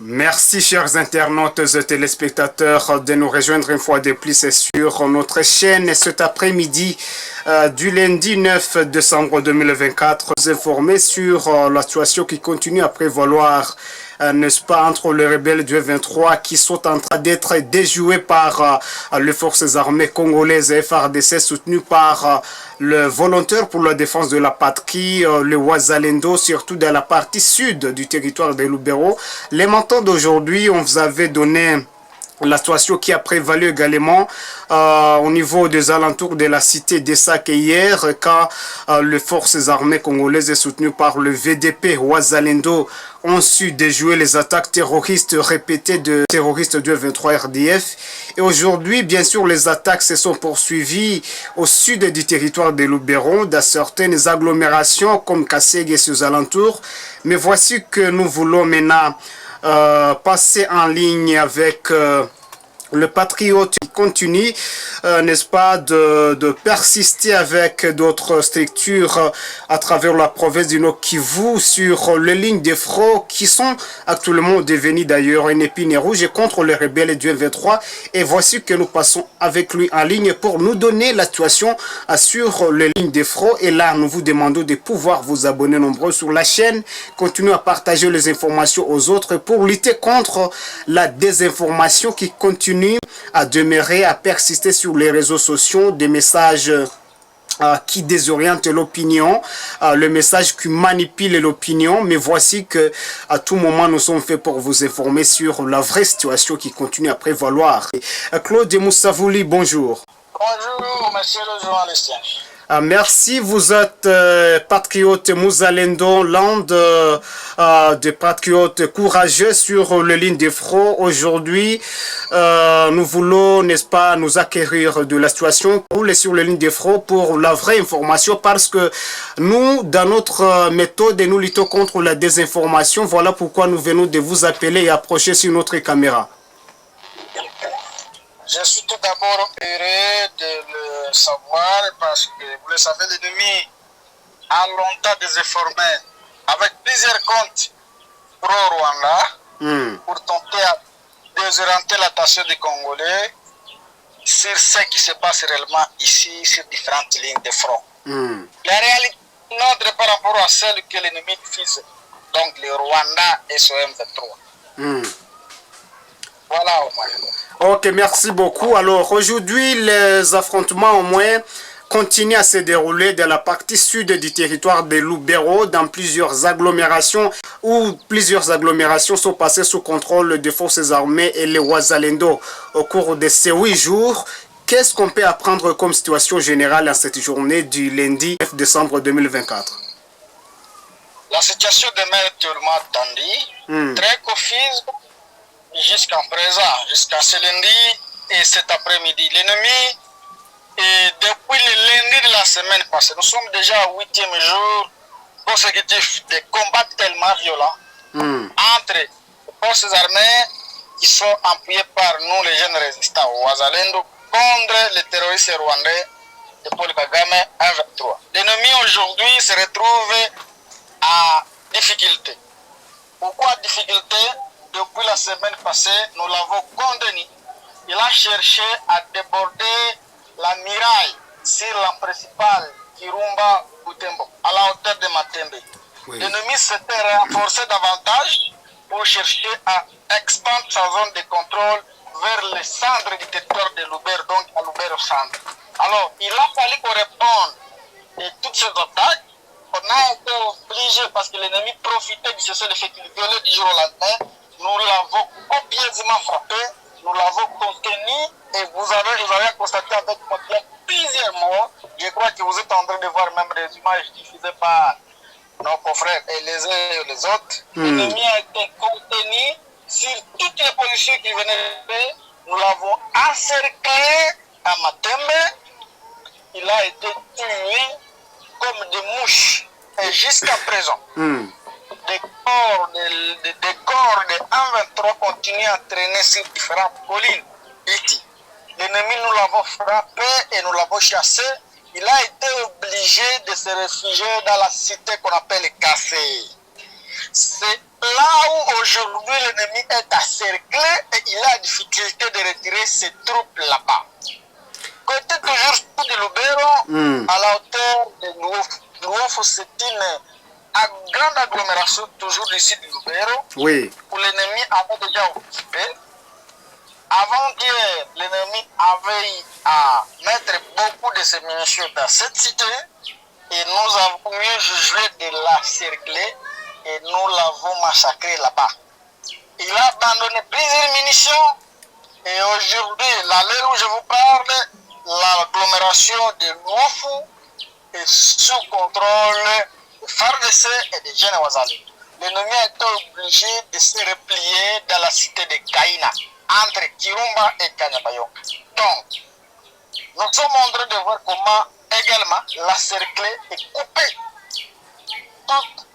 Merci chers internautes et téléspectateurs de nous rejoindre une fois de plus sur notre chaîne cet après-midi du lundi 9 décembre 2024. Vous informer sur la situation qui continue à prévaloir, n'est-ce pas, entre les rebelles du F23 qui sont en train d'être déjoués par les forces armées congolaises et FARDC soutenues par le volontaire pour la défense de la patrie, le Wazalendo, surtout dans la partie sud du territoire de Lubero. Les mentons d'aujourd'hui, on vous avait donné la situation qui a prévalu également au niveau des alentours de la cité d'Essac hier, quand les forces armées congolaises soutenues par le VDP Wazalendo ont su déjouer les attaques terroristes répétées de terroristes du 23 RDF. Et aujourd'hui, bien sûr, les attaques se sont poursuivies au sud du territoire de Luberon, dans certaines agglomérations comme Kasseg et ses alentours. Mais voici que nous voulons maintenant passer en ligne avec le patriote qui continue, n'est-ce pas, de persister avec d'autres structures à travers la province du Nord Kivu sur les lignes de front qui sont actuellement devenues d'ailleurs une épine rouge contre les rebelles du M23. Et voici que nous passons avec lui en ligne pour nous donner la situation sur les lignes de front. Et là, nous vous demandons de pouvoir vous abonner nombreux sur la chaîne, continuer à partager les informations aux autres pour lutter contre la désinformation qui continue à demeurer, à persister sur les réseaux sociaux, des messages qui désorientent l'opinion, le message qui manipule l'opinion. Mais voici que à tout moment nous sommes faits pour vous informer sur la vraie situation qui continue à prévaloir. Claude Moussavouli, bonjour. Bonjour, monsieur le journaliste. Merci, vous êtes patriote Mouzalendo, l'un des patriotes courageux sur les lignes de front. Aujourd'hui, nous voulons, n'est-ce pas, nous acquérir de la situation, rouler sur les lignes de front pour la vraie information, parce que nous, dans notre méthode, nous luttons contre la désinformation. Voilà pourquoi nous venons de vous appeler et approcher sur notre caméra. Je suis tout d'abord heureux de le savoir parce que, vous le savez, l'ennemi a longtemps désinformé avec plusieurs comptes pro-Rwanda pour tenter de désorienter l'attention des Congolais sur ce qui se passe réellement ici sur différentes lignes de front. La réalité notre par rapport à celle que l'ennemi diffuse, donc le Rwanda et son M23. Voilà au moins. Ok, merci beaucoup. Alors aujourd'hui, les affrontements au moins continuent à se dérouler dans la partie sud du territoire de Lubero, dans plusieurs agglomérations, où plusieurs agglomérations sont passées sous contrôle des forces armées et les Wazalendo au cours de ces 8 jours. Qu'est-ce qu'on peut apprendre comme situation générale à cette journée du lundi 9 décembre 2024? La situation demeure actuellement tendue, très confuse jusqu'à présent, jusqu'à ce lundi et cet après-midi. L'ennemi, depuis le lundi de la semaine passée, nous sommes déjà au 8e jour consécutif de combats tellement violents entre les forces armées qui sont appuyées par nous, les jeunes résistants au Wazalendo, contre les terroristes rwandais de Paul Kagame 1-23. L'ennemi aujourd'hui se retrouve à difficulté. Pourquoi difficulté? Depuis la semaine passée, nous l'avons condamné. Il a cherché à déborder la muraille sur la principale Kirumba Butembo, à la hauteur de Matembe. L'ennemi s'était renforcé davantage pour chercher à expandre sa zone de contrôle vers le centre du territoire de Lubero, donc à Lubero centre. Alors, il a fallu qu'on réponde de toutes ces attaques. On a été obligé, parce que l'ennemi profitait du cessez-le-feu qu'il violait du jour au lendemain. Nous l'avons copieusement frappé, nous l'avons contenu et vous avez constaté avec moi qu'il y a plusieurs morts. Je crois que vous êtes en train de voir même des images diffusées par nos confrères et les uns et les autres. L'ennemi a été contenu sur toutes les positions qu'il venait de faire. Nous l'avons encerclé à Matembe. Il a été tué comme des mouches. Et jusqu'à présent, des corps de 1-23 continuent à traîner sur différentes collines. L'ennemi, nous l'avons frappé et nous l'avons chassé. Il a été obligé de se réfugier dans la cité qu'on appelle Kassé. C'est là où aujourd'hui l'ennemi est encerclé et il a difficulté de retirer ses troupes là-bas. Côté toujours de Lubero, à la hauteur de Luofu, c'est une grande agglomération toujours ici de Lubero, Oui. où l'ennemi avait déjà occupé. Avant-hier, l'ennemi avait eu à mettre beaucoup de ses munitions dans cette cité et nous avons mieux jugé de l'encercler et nous l'avons massacré là-bas. Il a abandonné plusieurs munitions et aujourd'hui, à l'heure où je vous parle, l'agglomération de Luofu est sous contrôle de FARDC et de Jeunes Wazalendo. L'ennemi a été obligé de se replier dans la cité de Kaina, entre Kirumba et Kanyabayonga. Donc, nous sommes en train de voir comment également l'encercler et couper toutes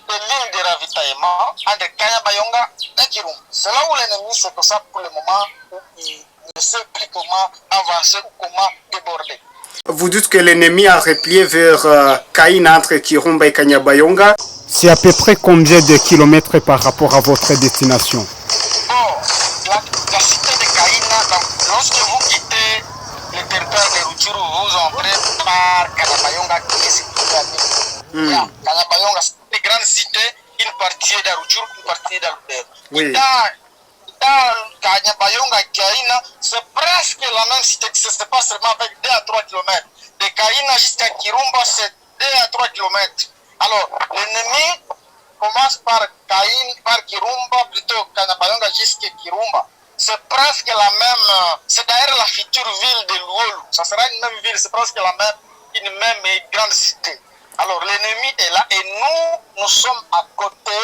les lignes de ravitaillement entre Kanyabayonga et Kirumba. C'est là où l'ennemi se concentre pour le moment où il ne sait plus comment avancer ou comment déborder. Vous dites que l'ennemi a replié vers Kaina entre Kirumba et Kanyabayonga. C'est à peu près combien de kilomètres par rapport à votre destination? Bon, la cité de Kaina, donc, lorsque vous quittez le territoire de Rutshuru, vous entrez par Kanyabayonga qui est situé à Lubero. Kanyabayonga, c'est une grande cité, une partie est dans Rutshuru, une partie est dans Lubero. Oui. Dans Kanyabayonga et Kaina, c'est presque la même cité, que c'est pas seulement avec 2 à 3 km. De Kaina jusqu'à Kirumba, c'est 2 à 3 km. Alors, l'ennemi commence par Kirumba, plutôt Kanyabayonga jusqu'à Kirumba. C'est presque la même, c'est d'ailleurs la future ville de Luolu. Ça sera une même ville, c'est presque une même grande cité. Alors, l'ennemi est là et nous sommes à côté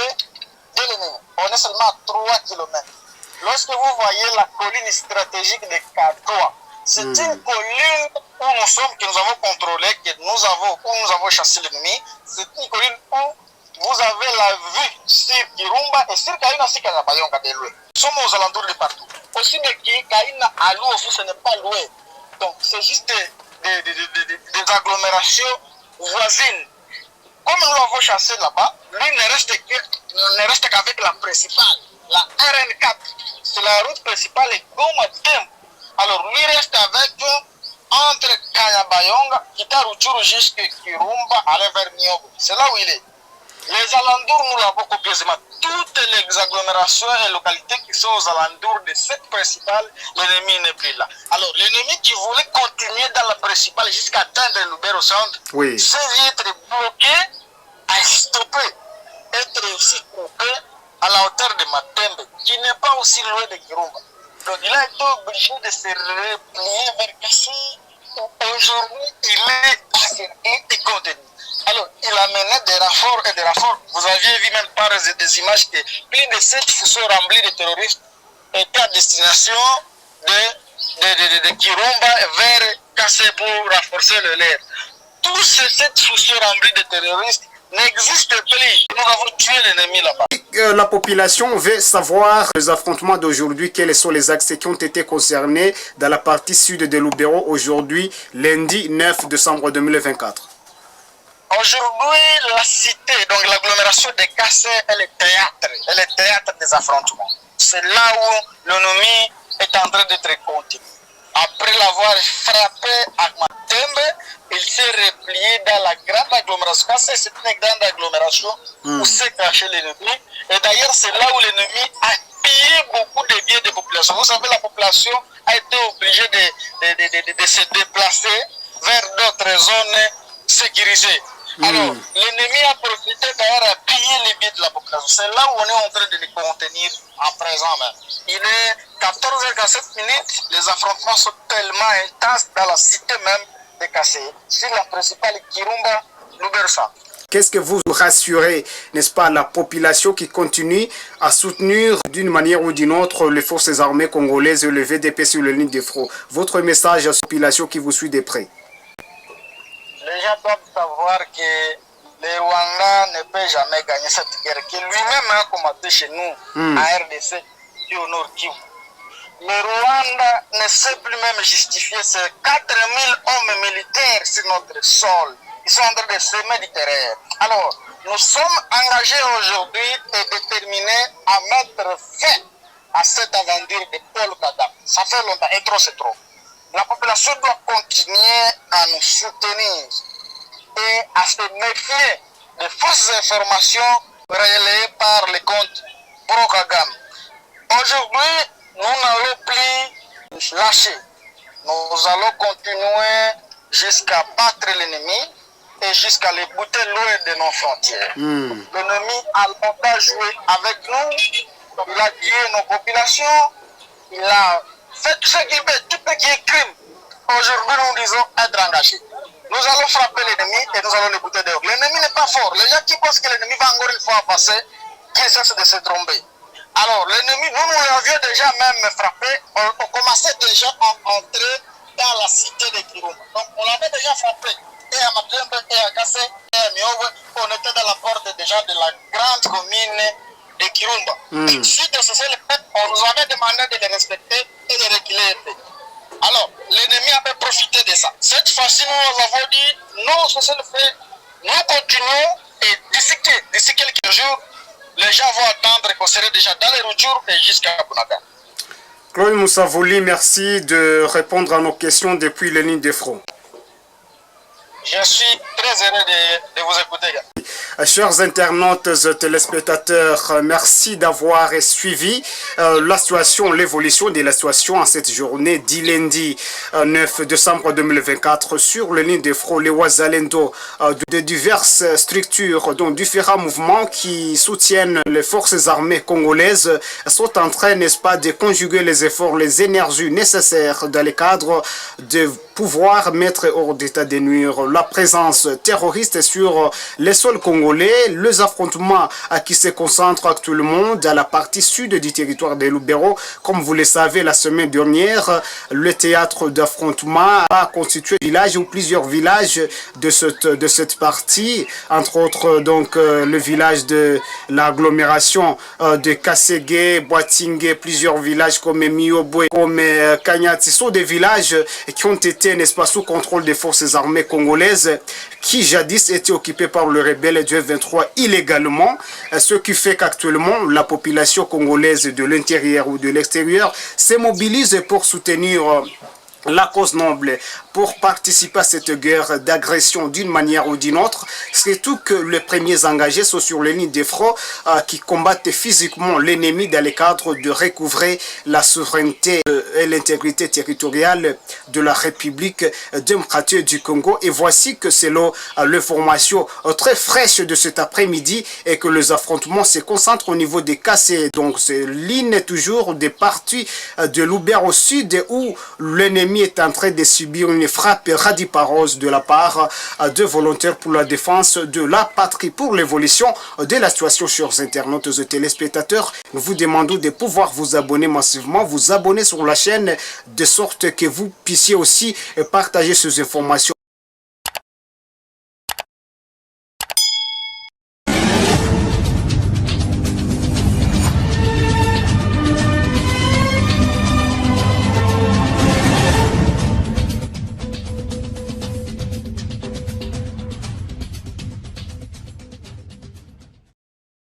de l'ennemi. On est seulement à 3 km. Lorsque vous voyez la colline stratégique de Katoa, c'est une colline où nous sommes, que nous avons contrôlée, où nous avons chassé l'ennemi. C'est une colline où vous avez la vue sur Kirumba et sur Kaina, sur Kanyabayonga de loin. Nous sommes aux alentours de partout. Aussi de Kaina à Luofu, ce n'est pas loin. Donc c'est juste des agglomérations voisines. Comme nous l'avons chassé là-bas, lui ne reste qu'avec la principale, la RN4. C'est la route principale et Goma-Tempo. Alors lui reste avec entre Kanyabayonga, Rutshuru jusqu'à Kirumba, aller vers Niogo. C'est là où il est. Les alentours, nous l'avons quasiment toutes les agglomérations et localités qui sont aux alentours de cette principale, l'ennemi n'est plus là. Alors l'ennemi qui voulait continuer dans la principale jusqu'à atteindre Lubero centre, sans être bloqué, a stoppé, être aussi coupé à la hauteur de Matembe, qui n'est pas aussi loin de Kirumba. Donc il a été obligé de se replier vers Kassi. Aujourd'hui, il est encerclé et contenu. Alors, il a mené des renforts et des renforts. Vous aviez vu même par des images que plus de 7 fossés remplis de terroristes étaient à destination de Kirumba vers Kassé pour renforcer le l'air. Tous ces 7 fossés remplis de terroristes n'existent plus. Nous avons tué l'ennemi là-bas. La population veut savoir les affrontements d'aujourd'hui, quels sont les axes qui ont été concernés dans la partie sud de Lubero aujourd'hui, lundi 9 décembre 2024. Aujourd'hui, la cité, donc l'agglomération de Kassé, elle est théâtre des affrontements. C'est là où l'ennemi est en train d'être contenu. Après l'avoir frappé à Matembe, il s'est replié dans la grande agglomération. Kassé, c'est une grande agglomération où s'est caché l'ennemi. Et d'ailleurs, c'est là où l'ennemi a pillé beaucoup de biens des populations. Vous savez, la population a été obligée de se déplacer vers d'autres zones sécurisées. Alors, l'ennemi a profité d'ailleurs à piller les biens de la population. C'est là où on est en train de les contenir en présent même. Il est 14h47 minutes, les affrontements sont tellement intenses dans la cité même de Kassé, sur la principale Kirumba, Lubersa. Qu'est-ce que vous rassurez, n'est-ce pas, la population qui continue à soutenir d'une manière ou d'une autre les forces armées congolaises et le VDP sur la ligne de front? Votre message à la population qui vous suit de près? Les gens doivent savoir que le Rwanda ne peut jamais gagner cette guerre, que lui-même a combattu chez nous, à RDC, et au Nord Kivu. Le Rwanda ne sait plus même justifier ces 4000 hommes militaires sur notre sol. Ils sont en train de semer du terrain. Alors, nous sommes engagés aujourd'hui et déterminés à mettre fin à cette aventure de Paul Kagame. Ça fait longtemps, et trop c'est trop. La population doit continuer à nous soutenir et à se méfier des fausses informations relayées par les comptes pro-Kagame. Aujourd'hui, nous n'allons plus lâcher. Nous allons continuer jusqu'à battre l'ennemi et jusqu'à les bouter loin de nos frontières. L'ennemi a longtemps joué avec nous, il a tué nos populations, il a fait tout ce qu'il veut, tout ce qui est crime. Aujourd'hui, nous disons être engagés. Nous allons frapper l'ennemi et nous allons les bouter dehors. L'ennemi n'est pas fort. Les gens qui pensent que l'ennemi va encore une fois passer, qu'ils cessent de se tromper. Alors, l'ennemi, nous l'avions déjà même frappé, on commençait déjà à entrer dans la cité de Kirumba. Donc, on l'avait déjà frappé. Et à Matembe, et à Kassé, et à Miowe, on était dans la porte déjà de la grande commune de Kirumba. Et suite à ce fait, on nous avait demandé de les respecter et de reculer. Alors, l'ennemi avait profité de ça. Cette fois-ci, nous avons dit, non, c'est le fait, nous continuons et d'ici quelques jours, les gens vont attendre qu'on serait déjà dans les retours et jusqu'à Bunaga. Claude Moussavouli, merci de répondre à nos questions depuis les lignes de front. Je suis très heureux de vous écouter. Chers internautes et téléspectateurs, merci d'avoir suivi la situation, l'évolution de la situation en cette journée du lundi 9 décembre 2024 sur les lignes de front, les Ouazalendo de diverses structures, dont différents mouvements qui soutiennent les forces armées congolaises sont en train, n'est-ce pas, de conjuguer les efforts, les énergies nécessaires dans le cadre de pouvoir mettre hors d'état de nuire la présence terroriste sur les sols congolais. Les affrontements qui se concentrent actuellement dans la partie sud du territoire de Lubero. Comme vous le savez, la semaine dernière, le théâtre d'affrontement a constitué un village ou plusieurs villages de cette partie, entre autres donc le village de l'agglomération de Kasségué, Boatingue, plusieurs villages comme Miobwe, comme Kanyati, sont des villages qui ont été, n'est-ce pas, sous contrôle des forces armées congolaises qui jadis étaient occupés par le rebelle du F-23 illégalement, ce qui fait qu'actuellement la population congolaise de l'intérieur ou de l'extérieur se mobilise pour soutenir la cause noble, pour participer à cette guerre d'agression d'une manière ou d'une autre. Surtout que les premiers engagés sont sur les lignes de front qui combattent physiquement l'ennemi dans le cadre de recouvrer la souveraineté et l'intégrité territoriale de la République démocratique du Congo. Et voici que selon l'information très fraîche de cet après-midi et que les affrontements se concentrent au niveau des Kassé. Donc c'est ligne toujours des parties de Lubero au sud où l'ennemi est en train de subir une frappe radiparose de la part de volontaires pour la défense de la patrie. Pour l'évolution de la situation, chers internautes et téléspectateurs, nous vous demandons de pouvoir vous abonner massivement, vous abonner sur la chaîne de sorte que vous puissiez aussi partager ces informations